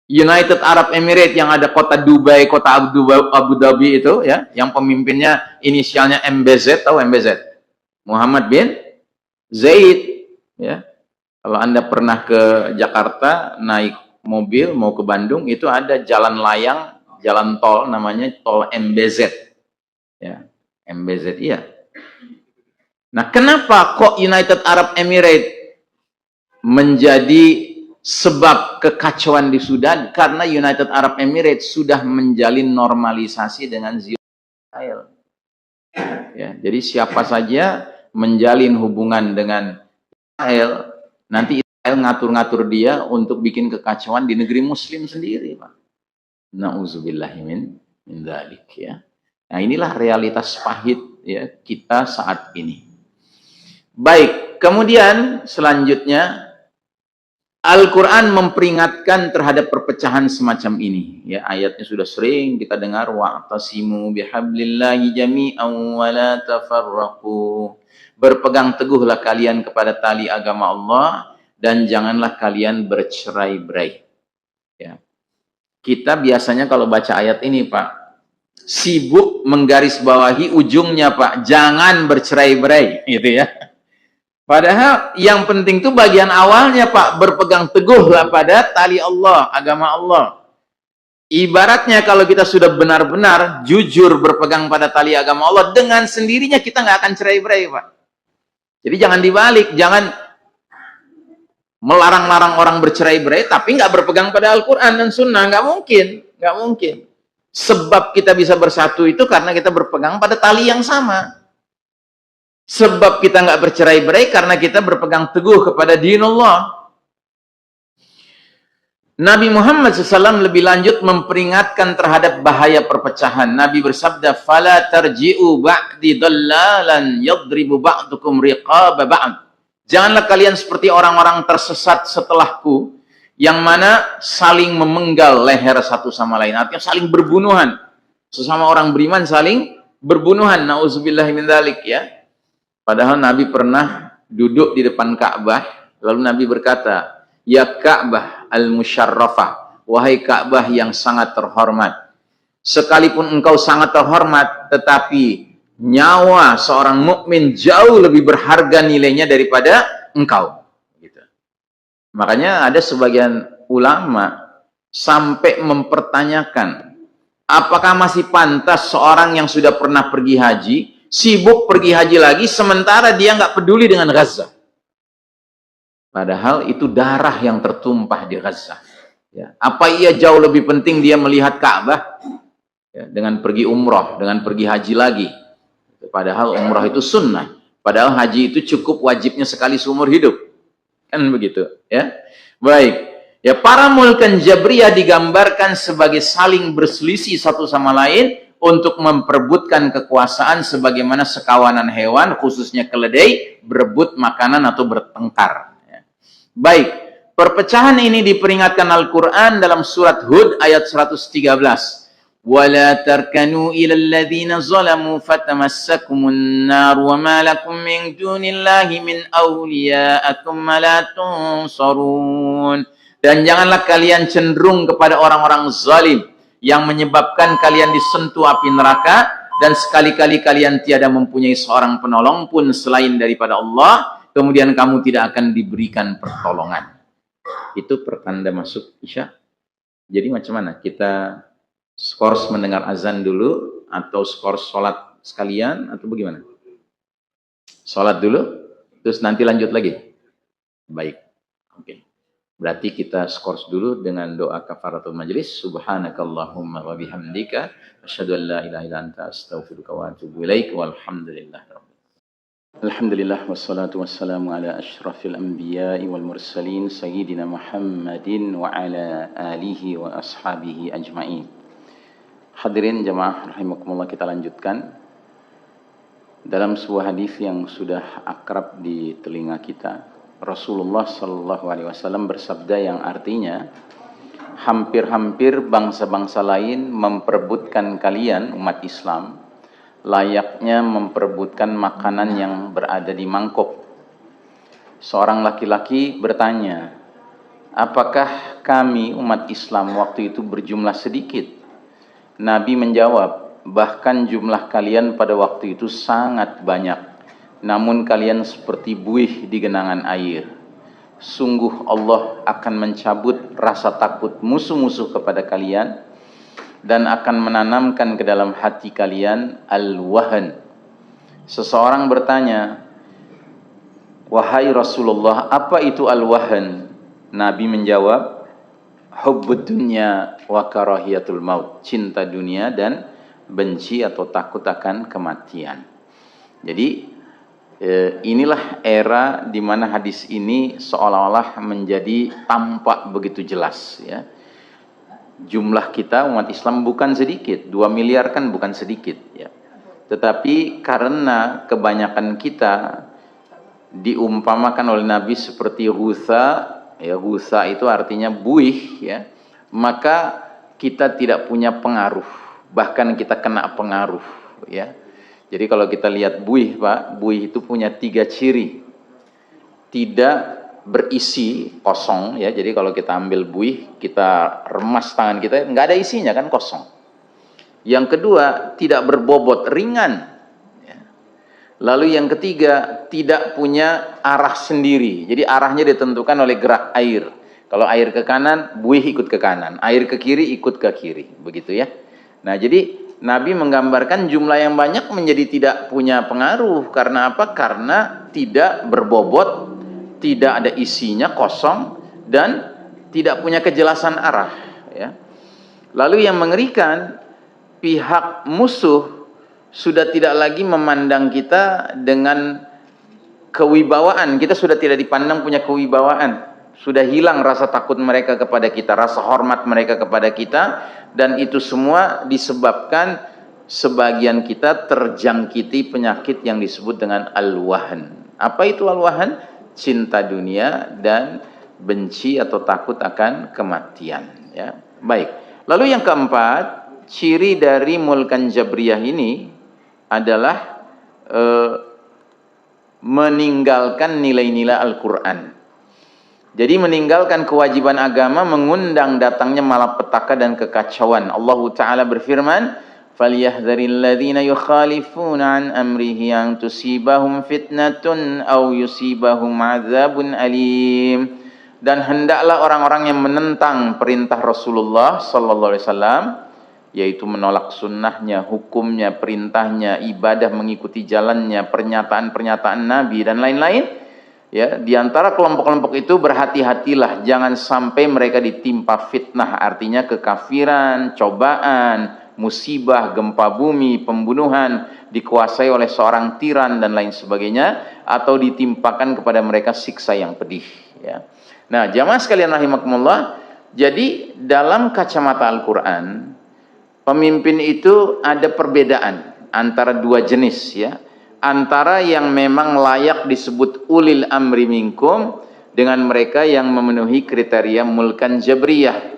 United Arab Emirates yang ada kota Dubai, kota Abu Dhabi itu ya, yang pemimpinnya inisialnya MBZ, tahu MBZ? Muhammad bin Zaid ya. Kalau Anda pernah ke Jakarta naik mobil mau ke Bandung, itu ada jalan layang, jalan tol namanya tol MBZ. Ya, MBZ iya. Nah, kenapa kok United Arab Emirates menjadi sebab kekacauan di Sudan? Karena United Arab Emirates sudah menjalin normalisasi dengan Israel. Ya, jadi siapa saja menjalin hubungan dengan Israel, nanti Israel ngatur-ngatur dia untuk bikin kekacauan di negeri Muslim sendiri, Pak. Nauzubillahi min dzalik ya. Nah, inilah realitas pahit ya kita saat ini. Baik, kemudian selanjutnya Al-Quran memperingatkan terhadap perpecahan semacam ini. Ya, ayatnya sudah sering kita dengar, wa'tasimu bihablillahi jami'an wa la tafarraqu. Berpegang teguhlah kalian kepada tali agama Allah dan janganlah kalian bercerai-berai. Ya. Kita biasanya kalau baca ayat ini, Pak, sibuk menggarisbawahi ujungnya, Pak, jangan bercerai-berai, gitu ya. Padahal yang penting itu bagian awalnya, Pak, berpegang teguhlah pada tali Allah, agama Allah. Ibaratnya kalau kita sudah benar-benar jujur berpegang pada tali agama Allah, dengan sendirinya kita nggak akan cerai-berai, Pak. Jadi jangan dibalik, jangan melarang-larang orang bercerai-berai, tapi nggak berpegang pada Al-Quran dan Sunnah, nggak mungkin, nggak mungkin. Sebab kita bisa bersatu itu karena kita berpegang pada tali yang sama. Sebab kita nggak bercerai-berai karena kita berpegang teguh kepada dinullah. Nabi Muhammad SAW lebih lanjut memperingatkan terhadap bahaya perpecahan. Nabi bersabda, "Fala tarji'u ba'di dallalan yadribu ba'dukum riqaba ba'd." Janganlah kalian seperti orang-orang tersesat setelahku, yang mana saling memenggal leher satu sama lain. Artinya saling berbunuhan. Sesama orang beriman saling berbunuhan. Nauzubillahi min dzalik ya. Padahal Nabi pernah duduk di depan Ka'bah, lalu Nabi berkata, "Ya Ka'bah al-musyarrafah, wahai Ka'bah yang sangat terhormat. Sekalipun engkau sangat terhormat, tetapi nyawa seorang mukmin jauh lebih berharga nilainya daripada engkau." Gitu. Makanya ada sebagian ulama sampai mempertanyakan, apakah masih pantas seorang yang sudah pernah pergi haji sibuk pergi haji lagi, sementara dia nggak peduli dengan Gaza. Padahal itu darah yang tertumpah di Gaza. Ya. Apa ia jauh lebih penting dia melihat Ka'bah ya, dengan pergi umroh, dengan pergi haji lagi. Padahal umroh itu sunnah. Padahal haji itu cukup wajibnya sekali seumur hidup. Kan begitu. Ya. Baik. Ya, para mulkan Jabriyah digambarkan sebagai saling berselisih satu sama lain untuk memperebutkan kekuasaan sebagaimana sekawanan hewan, khususnya keledai, berebut makanan atau bertengkar. Ya. Baik, perpecahan ini diperingatkan Al-Quran dalam surat Hud ayat 113. وَلَا تَرْكَنُوا إِلَى الَّذِينَ ظَلَمُوا فَتَمَسَّكُمُ النَّارُ وَمَا لَكُمْ مِنْ دُونِ اللَّهِ مِنْ أَوْلِيَاءَ ثُمَّ لَا تُنْصَرُونَ. Dan janganlah kalian cenderung kepada orang-orang zalim yang menyebabkan kalian disentuh api neraka, dan sekali-kali kalian tiada mempunyai seorang penolong pun selain daripada Allah, kemudian kamu tidak akan diberikan pertolongan. Itu pertanda masuk Isya. Jadi macam mana? Kita skors mendengar azan dulu, atau skors sholat sekalian, atau bagaimana? Sholat dulu, terus nanti lanjut lagi? Baik, oke. Berarti kita skors dulu dengan doa kafaratul majlis. Subhanakallahumma wa bihamdika asyhadu an la ilaha illa anta astaghfiruka wa atubu ilaik. Walhamdulillah. Alhamdulillah wassalatu wassalamu ala asyrafil anbiya'i wal mursalin sayyidina Muhammadin wa ala alihi wa ashabihi ajma'in. Hadirin jamaah rahimakumullah, kita lanjutkan dalam sebuah hadis yang sudah akrab di telinga kita. Rasulullah Shallallahu Alaihi Wasallam bersabda yang artinya, hampir-hampir bangsa-bangsa lain memperebutkan kalian umat Islam layaknya memperebutkan makanan yang berada di mangkok. Seorang laki-laki bertanya, apakah kami umat Islam waktu itu berjumlah sedikit? Nabi menjawab, bahkan jumlah kalian pada waktu itu sangat banyak, namun kalian seperti buih di genangan air. Sungguh Allah akan mencabut rasa takut musuh-musuh kepada kalian dan akan menanamkan ke dalam hati kalian al-wahan. Seseorang bertanya, wahai Rasulullah, apa itu al-wahan? Nabi menjawab, hubbud dunya wa karahiyatul maut, cinta dunia dan benci atau takut akan kematian. Jadi inilah era di mana hadis ini seolah-olah menjadi tampak begitu jelas, ya. Jumlah kita umat Islam bukan sedikit, 2 miliar kan bukan sedikit, ya. Tetapi karena kebanyakan kita diumpamakan oleh Nabi seperti ghusa, ya, ghusa itu artinya buih, ya, maka kita tidak punya pengaruh, bahkan kita kena pengaruh, ya. Jadi kalau kita lihat buih, Pak, buih itu punya 3 ciri. Tidak berisi, kosong, ya. Jadi kalau kita ambil buih, kita remas tangan kita, nggak ada isinya kan, kosong. Yang kedua, tidak berbobot, ringan, ya. Lalu yang ketiga, tidak punya arah sendiri. Jadi arahnya ditentukan oleh gerak air. Kalau air ke kanan, buih ikut ke kanan, air ke kiri ikut ke kiri, begitu, ya. Nah, jadi Nabi menggambarkan jumlah yang banyak menjadi tidak punya pengaruh. Karena apa? Karena tidak berbobot, tidak ada isinya, kosong, dan tidak punya kejelasan arah, ya. Lalu yang mengerikan, pihak musuh sudah tidak lagi memandang kita dengan kewibawaan. Kita sudah tidak dipandang punya kewibawaan. Sudah hilang rasa takut mereka kepada kita, rasa hormat mereka kepada kita, dan itu semua disebabkan sebagian kita terjangkiti penyakit yang disebut dengan al-wahan. Apa itu al-wahan? Cinta dunia dan benci atau takut akan kematian, ya. Baik. Lalu yang keempat, ciri dari mulkan jabriyah ini adalah meninggalkan nilai-nilai Al-Quran. Jadi meninggalkan kewajiban agama, mengundang datangnya malapetaka dan kekacauan. Allah Ta'ala berfirman, فَلْيَحْذَرِ الَّذِينَ يُخَالِفُونَ عَنْ أَمْرِهِ أَنْ تُصِيبَهُمْ فِتْنَةٌ أَوْ يُصِيبَهُمْ عَذَابٌ أَلِيمٌ. Dan hendaklah orang-orang yang menentang perintah Rasulullah sallallahu alaihi wasallam, yaitu menolak sunnahnya, hukumnya, perintahnya, ibadah mengikuti jalannya, pernyataan-pernyataan Nabi dan lain-lain, ya. Di antara kelompok-kelompok itu berhati-hatilah jangan sampai mereka ditimpa fitnah, artinya kekafiran, cobaan, musibah, gempa bumi, pembunuhan, dikuasai oleh seorang tiran dan lain sebagainya, atau ditimpakan kepada mereka siksa yang pedih, ya. Nah, jamaah sekalian rahimakumullah, jadi dalam kacamata Al-Quran, pemimpin itu ada perbedaan antara 2 jenis, ya. Antara yang memang layak disebut ulil amri minkum dengan mereka yang memenuhi kriteria mulkan jabriyah.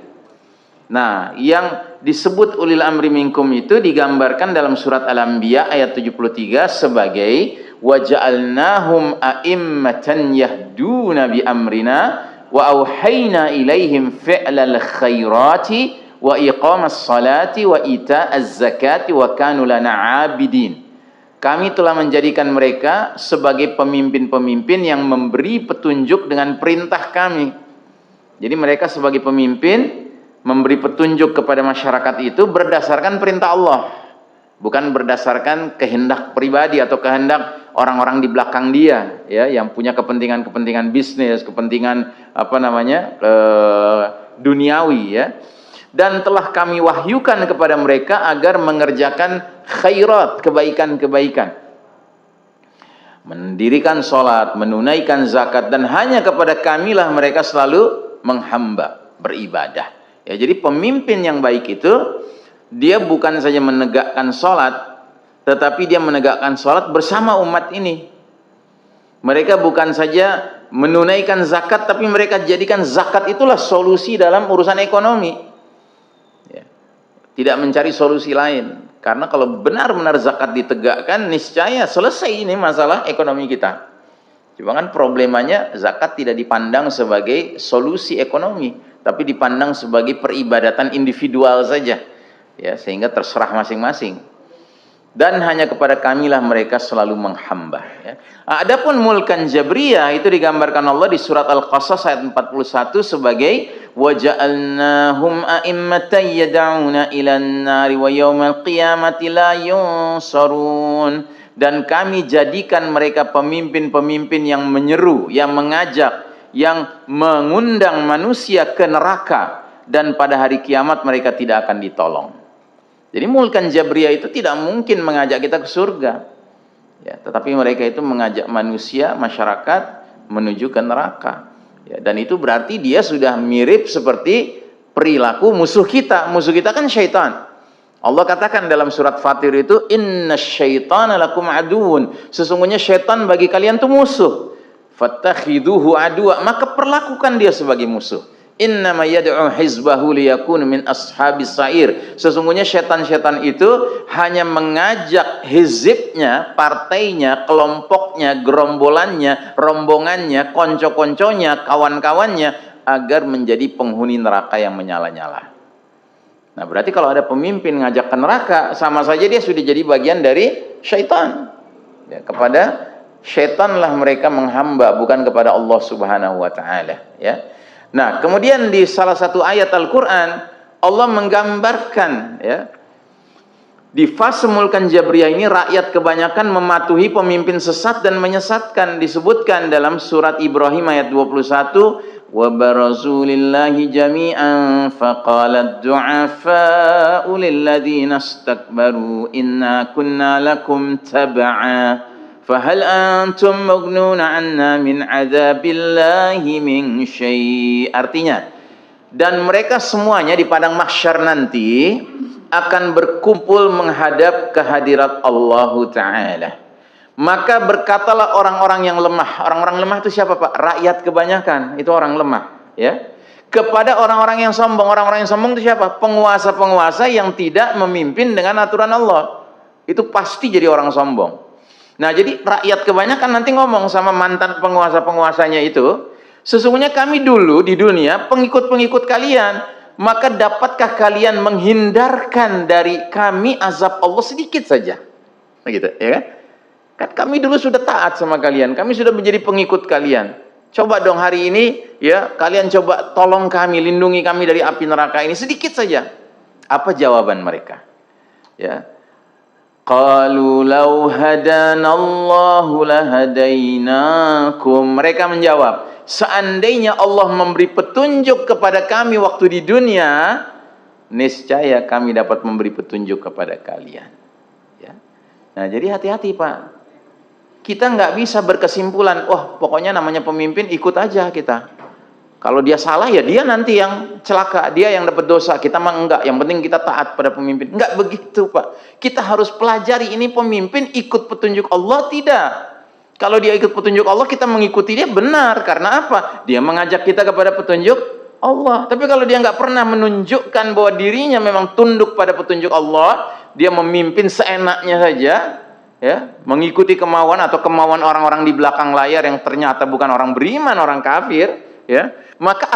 Nah, yang disebut ulil amri minkum itu digambarkan dalam surat Al-Anbiya ayat 73 sebagai waja'alnahum a'immatan yahduna bi amrina wa auhayna ilaihim fi'lal khairati wa iqamas salati wa ita'az zakati wa kanu lana 'abidin. Kami telah menjadikan mereka sebagai pemimpin-pemimpin yang memberi petunjuk dengan perintah kami. Jadi mereka sebagai pemimpin memberi petunjuk kepada masyarakat itu berdasarkan perintah Allah, bukan berdasarkan kehendak pribadi atau kehendak orang-orang di belakang dia, ya, yang punya kepentingan-kepentingan bisnis, kepentingan duniawi, ya. Dan telah kami wahyukan kepada mereka agar mengerjakan khairat, kebaikan-kebaikan, mendirikan sholat, menunaikan zakat, dan hanya kepada kamilah mereka selalu menghamba, beribadah. Ya, jadi pemimpin yang baik itu, dia bukan saja menegakkan sholat, tetapi dia menegakkan sholat bersama umat ini. Mereka bukan saja menunaikan zakat, tapi mereka jadikan zakat itulah solusi dalam urusan ekonomi. Ya. Tidak mencari solusi lain. Karena kalau benar-benar zakat ditegakkan, niscaya selesai ini masalah ekonomi kita. Cuma kan problemanya zakat tidak dipandang sebagai solusi ekonomi, tapi dipandang sebagai peribadatan individual saja. Ya, sehingga terserah masing-masing. Dan hanya kepada kamilah mereka selalu menghamba. Ya. Adapun mulkan jabriyah itu digambarkan Allah di surat Al-Qasas ayat 41 sebagai waja'alnahum a'immatan yad'una ilan nari wa yawmal qiyamati la yunsarun. Dan kami jadikan mereka pemimpin-pemimpin yang menyeru, yang mengajak, yang mengundang manusia ke neraka, dan pada hari kiamat mereka tidak akan ditolong. Jadi mulkan jabriyah itu tidak mungkin mengajak kita ke surga, ya, tetapi mereka itu mengajak manusia, masyarakat menuju ke neraka. Ya, dan itu berarti dia sudah mirip seperti perilaku musuh kita. Musuh kita kan syaitan. Allah katakan dalam surat Fatir itu, inna syaitana lakum aduun. Sesungguhnya syaitan bagi kalian itu musuh. Fattakhiduhu adu'a. Maka perlakukan dia sebagai musuh. Innama yad'u hizbahu liyakunu min ashabis sa'ir. Sesungguhnya setan-setan itu hanya mengajak hizibnya, partainya, kelompoknya, gerombolannya, rombongannya, konco-konconya, kawan-kawannya agar menjadi penghuni neraka yang menyala-nyala. Nah, berarti kalau ada pemimpin ngajak ke neraka, sama saja dia sudah jadi bagian dari syaitan. Ya, kepada syaitanlah mereka menghamba, bukan kepada Allah Subhanahu wa taala, ya. Nah, kemudian di salah satu ayat Al-Quran, Allah menggambarkan, ya, di fase mulkan jabriyah ini rakyat kebanyakan mematuhi pemimpin sesat dan menyesatkan. Disebutkan dalam surat Ibrahim ayat 21, wa barazu lillahi jami'an faqalat du'afa'u lilladzina istakbaru inna kunna lakum tab'a fahal antum maghnuna 'anna min 'adzabillahi min syai'. Artinya, dan mereka semuanya di padang mahsyar nanti akan berkumpul menghadap kehadirat Allah Ta'ala. Maka berkatalah orang-orang yang lemah. Orang-orang lemah itu siapa, Pak? Rakyat kebanyakan, itu orang lemah, ya. Kepada orang-orang yang sombong. Orang-orang yang sombong itu siapa? Penguasa-penguasa yang tidak memimpin dengan aturan Allah. Itu pasti jadi orang sombong. Nah, jadi rakyat kebanyakan nanti ngomong sama mantan penguasa-penguasanya itu, sesungguhnya kami dulu di dunia pengikut-pengikut kalian, maka dapatkah kalian menghindarkan dari kami azab Allah sedikit saja? Begitu, ya kan? Kan kami dulu sudah taat sama kalian, kami sudah menjadi pengikut kalian. Coba dong hari ini, ya, kalian coba tolong kami, lindungi kami dari api neraka ini sedikit saja. Apa jawaban mereka? Ya. Qalu law hadanallahu lahadainakum. Mereka menjawab, seandainya Allah memberi petunjuk kepada kami waktu di dunia, niscaya kami dapat memberi petunjuk kepada kalian. Ya. Nah, jadi hati-hati, Pak. Kita nggak bisa berkesimpulan, wah pokoknya namanya pemimpin ikut aja kita. Kalau dia salah ya dia nanti yang celaka, dia yang dapat dosa. Kita mah enggak, yang penting kita taat pada pemimpin. Enggak begitu, Pak. Kita harus pelajari ini pemimpin ikut petunjuk Allah tidak. Kalau dia ikut petunjuk Allah, kita mengikuti dia benar. Karena apa? Dia mengajak kita kepada petunjuk Allah. Tapi kalau dia nggak pernah menunjukkan bahwa dirinya memang tunduk pada petunjuk Allah, dia memimpin seenaknya saja, ya, mengikuti kemauan atau kemauan orang-orang di belakang layar yang ternyata bukan orang beriman, orang kafir, ya, maka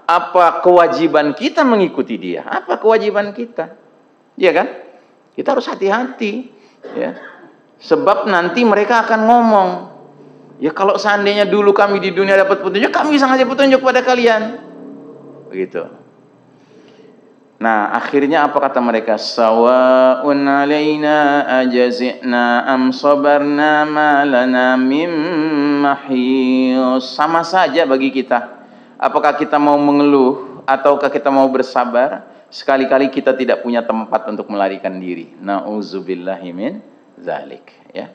apa kewajiban kita mengikuti dia? Apa kewajiban kita? Ya kan? Kita harus hati-hati, ya. Sebab nanti mereka akan ngomong, ya kalau seandainya dulu kami di dunia dapat petunjuk, kami bisa ngasih petunjuk pada kalian. Begitu. Nah, akhirnya apa kata mereka? Sawa'un 'alaina ajazina am sabarna ma lana mim mahis. Sama saja bagi kita. Apakah kita mau mengeluh ataukah kita mau bersabar? Sekali-kali kita tidak punya tempat untuk melarikan diri. Nauzubillahi min zalik, ya.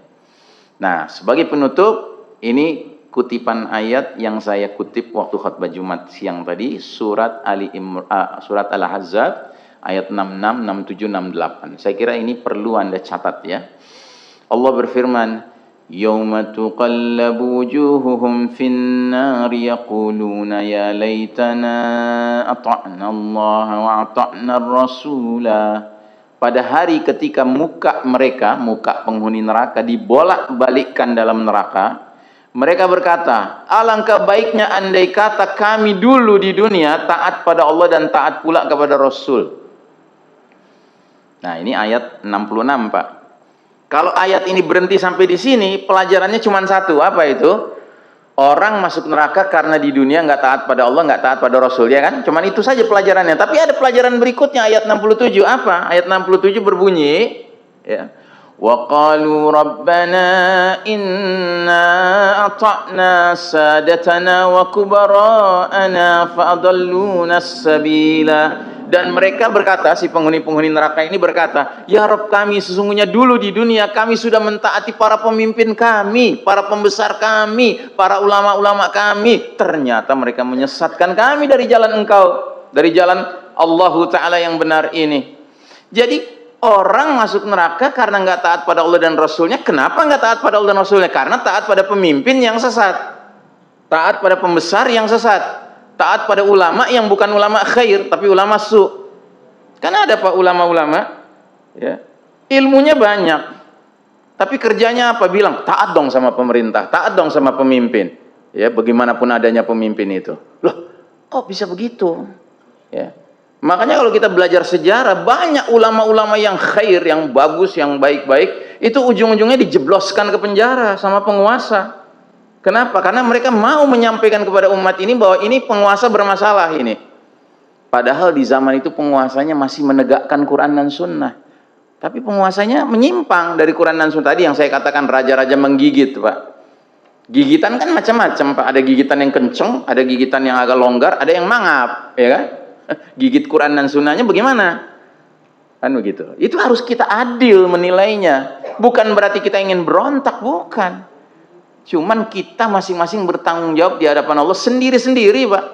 Nah, sebagai penutup, ini kutipan ayat yang saya kutip waktu khutbah Jumat siang tadi, surat surat Al-Ahzab ayat 66, 67, 68. Saya kira ini perlu Anda catat, ya. Allah berfirman, "Yauma tuqallabu wujuhuhum fin nar yaquluna ya laitana ata'na Allah wa ata'na ar-rasula pada hari ketika muka mereka, muka penghuni neraka dibolak-balikkan dalam neraka, mereka berkata, alangkah baiknya andai kata kami dulu di dunia taat pada Allah dan taat pula kepada Rasul. Nah, ini ayat 66, Pak. Kalau ayat ini berhenti sampai di sini, pelajarannya cuma satu. Apa itu? Orang masuk neraka karena di dunia nggak taat pada Allah, nggak taat pada Rasul, ya kan? Cuman itu saja pelajarannya. Tapi ada pelajaran berikutnya, ayat 67. Apa? Ayat 67 berbunyi, ya. Wa qalu rabbana inna ata'na sadatana wa kubara'ana fa'adalluna as-sabila. Dan mereka berkata, si penghuni-penghuni neraka ini berkata, ya Rabb kami, sesungguhnya dulu di dunia kami sudah mentaati para pemimpin kami, para pembesar kami, para ulama-ulama kami. Ternyata mereka menyesatkan kami dari jalan Engkau, dari jalan Allah Ta'ala yang benar ini. Jadi orang masuk neraka karena nggak taat pada Allah dan Rasulnya. Kenapa nggak taat pada Allah dan Rasulnya? Karena taat pada pemimpin yang sesat, taat pada pembesar yang sesat, taat pada ulama yang bukan ulama khair tapi ulama su. Karena ada Pak ulama-ulama, ya, ilmunya banyak, tapi kerjanya apa? Bilang taat dong sama pemerintah, taat dong sama pemimpin. Ya, bagaimanapun adanya pemimpin itu. Loh, kok bisa begitu? Ya. Makanya kalau kita belajar sejarah, banyak ulama-ulama yang khair, yang bagus, yang baik-baik, itu ujung-ujungnya dijebloskan ke penjara sama penguasa. Kenapa? Karena mereka mau menyampaikan kepada umat ini bahwa ini penguasa bermasalah ini. Padahal di zaman itu penguasanya masih menegakkan Quran dan Sunnah. Tapi penguasanya menyimpang dari Quran dan Sunnah. Tadi yang saya katakan raja-raja menggigit, Pak. Gigitan kan macam-macam, Pak. Ada gigitan yang kenceng, ada gigitan yang agak longgar, ada yang mangap, ya kan? Gigit Quran dan Sunnahnya bagaimana? Kan begitu. Itu harus kita adil menilainya. Bukan berarti kita ingin berontak, bukan. Cuman kita masing-masing bertanggung jawab di hadapan Allah sendiri-sendiri, Pak.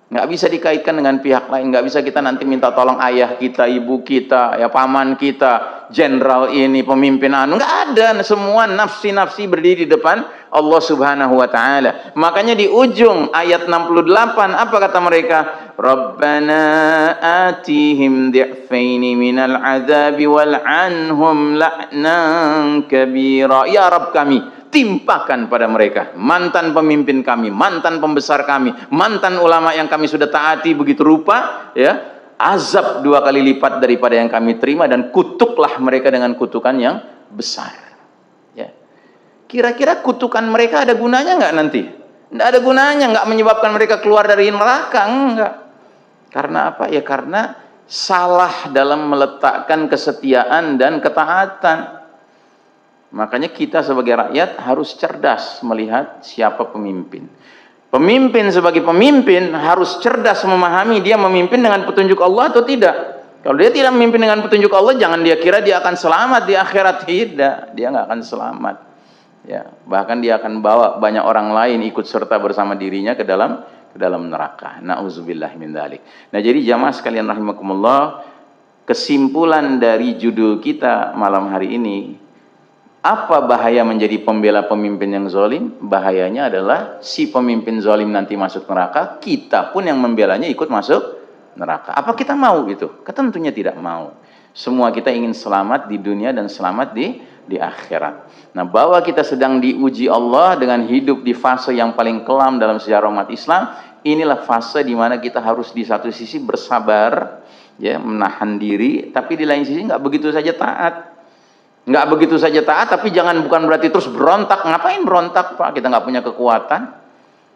Nggak bisa dikaitkan dengan pihak lain. Nggak bisa kita nanti minta tolong ayah kita, ibu kita, ya paman kita, jenderal ini, pemimpin anu. Nggak ada. Semua nafsi-nafsi berdiri di depan Allah Subhanahu wa Ta'ala. Makanya di ujung ayat 68, apa kata mereka? Rabbana atihim di'faini minal azabi wal'anhum la'nan kabira. Ya Rabb kami, timpakan pada mereka mantan pemimpin kami, mantan pembesar kami, mantan ulama yang kami sudah taati begitu rupa, ya, azab 2 kali lipat daripada yang kami terima, dan kutuklah mereka dengan kutukan yang besar. Ya. Kira-kira kutukan mereka ada gunanya nggak nanti? Nggak ada gunanya, nggak menyebabkan mereka keluar dari neraka, enggak. Karena apa? Ya karena salah dalam meletakkan kesetiaan dan ketaatan. Makanya kita sebagai rakyat harus cerdas melihat siapa pemimpin. Pemimpin sebagai pemimpin harus cerdas memahami dia memimpin dengan petunjuk Allah atau tidak. Kalau dia tidak memimpin dengan petunjuk Allah, jangan dia kira dia akan selamat di akhirat. Tidak, dia nggak akan selamat. Ya, bahkan dia akan bawa banyak orang lain ikut serta bersama dirinya ke dalam neraka. Nauzubillah min dzalik. Nah, jadi jamaah sekalian rahimakumullah, kesimpulan dari judul kita malam hari ini, apa bahaya menjadi pembela pemimpin yang zalim? Bahayanya adalah si pemimpin zalim nanti masuk neraka, kita pun yang membelanya ikut masuk neraka. Apa kita mau itu? Tentunya tidak mau. Semua kita ingin selamat di dunia dan selamat di akhirat. Nah, bahwa kita sedang diuji Allah dengan hidup di fase yang paling kelam dalam sejarah umat Islam, inilah fase di mana kita harus di satu sisi bersabar, ya, menahan diri, tapi di lain sisi nggak begitu saja taat. Nggak begitu saja taat, tapi bukan berarti terus berontak. Ngapain berontak, Pak? Kita nggak punya kekuatan.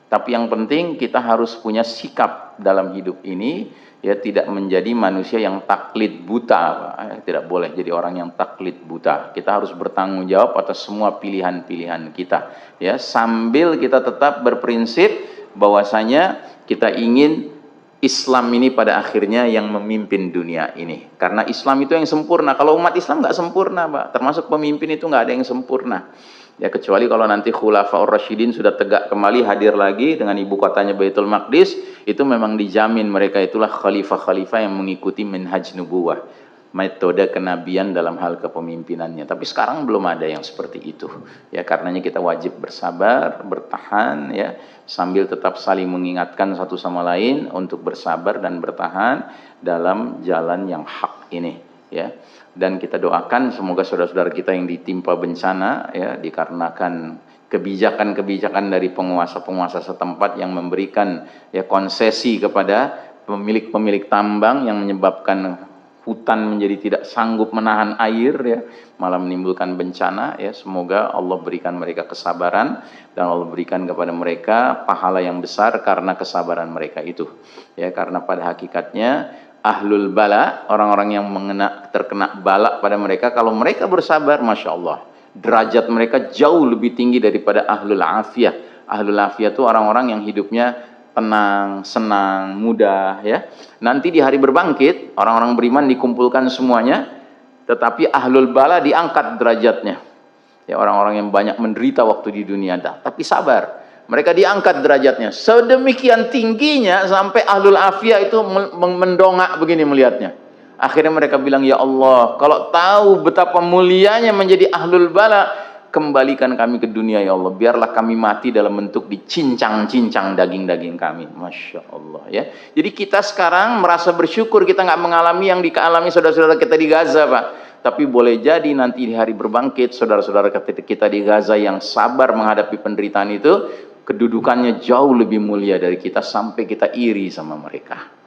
Tapi yang penting kita harus punya sikap dalam hidup ini, ya, tidak menjadi manusia yang taklid buta, Pak. Tidak boleh jadi orang yang taklid buta. Kita harus bertanggung jawab atas semua pilihan-pilihan kita, ya, sambil kita tetap berprinsip bahwasanya kita ingin Islam ini pada akhirnya yang memimpin dunia ini. Karena Islam itu yang sempurna. Kalau umat Islam nggak sempurna, Pak. Termasuk pemimpin itu nggak ada yang sempurna. Ya, kecuali kalau nanti Khulafaur Rasyidin sudah tegak kembali, hadir lagi dengan ibu kotanya Baitul Maqdis, itu memang dijamin mereka itulah khalifah-khalifah yang mengikuti minhaj nubuwah, metode kenabian dalam hal kepemimpinannya. Tapi sekarang belum ada yang seperti itu. Ya, karenanya kita wajib bersabar, bertahan, ya, sambil tetap saling mengingatkan satu sama lain untuk bersabar dan bertahan dalam jalan yang hak ini. ya. Dan kita doakan semoga saudara-saudara kita yang ditimpa bencana ya, dikarenakan kebijakan-kebijakan dari penguasa-penguasa setempat yang memberikan ya konsesi kepada pemilik-pemilik tambang yang menyebabkan hutan menjadi tidak sanggup menahan air ya, malah menimbulkan bencana ya. Semoga Allah berikan mereka kesabaran dan Allah berikan kepada mereka pahala yang besar karena kesabaran mereka itu ya. Karena pada hakikatnya ahlul bala, orang-orang yang terkena bala pada mereka, kalau mereka bersabar, masya Allah, derajat mereka jauh lebih tinggi daripada ahlul afiyah. Ahlul afiyah itu orang-orang yang hidupnya tenang, senang, mudah ya. Nanti di hari berbangkit, orang-orang beriman dikumpulkan semuanya, tetapi ahlul bala diangkat derajatnya. Ya, orang-orang yang banyak menderita waktu di dunia dah, tapi sabar. Mereka diangkat derajatnya sedemikian tingginya sampai ahlul afiyah itu mendongak begini melihatnya. Akhirnya mereka bilang, ya Allah, kalau tahu betapa mulianya menjadi ahlul bala, kembalikan kami ke dunia ya Allah, biarlah kami mati dalam bentuk dicincang-cincang daging-daging kami. Masya Allah ya. Jadi kita sekarang merasa bersyukur kita nggak mengalami yang dialami saudara-saudara kita di Gaza, Pak. Tapi boleh jadi nanti di hari berbangkit saudara-saudara kita di Gaza yang sabar menghadapi penderitaan itu, kedudukannya jauh lebih mulia dari kita sampai kita iri sama mereka.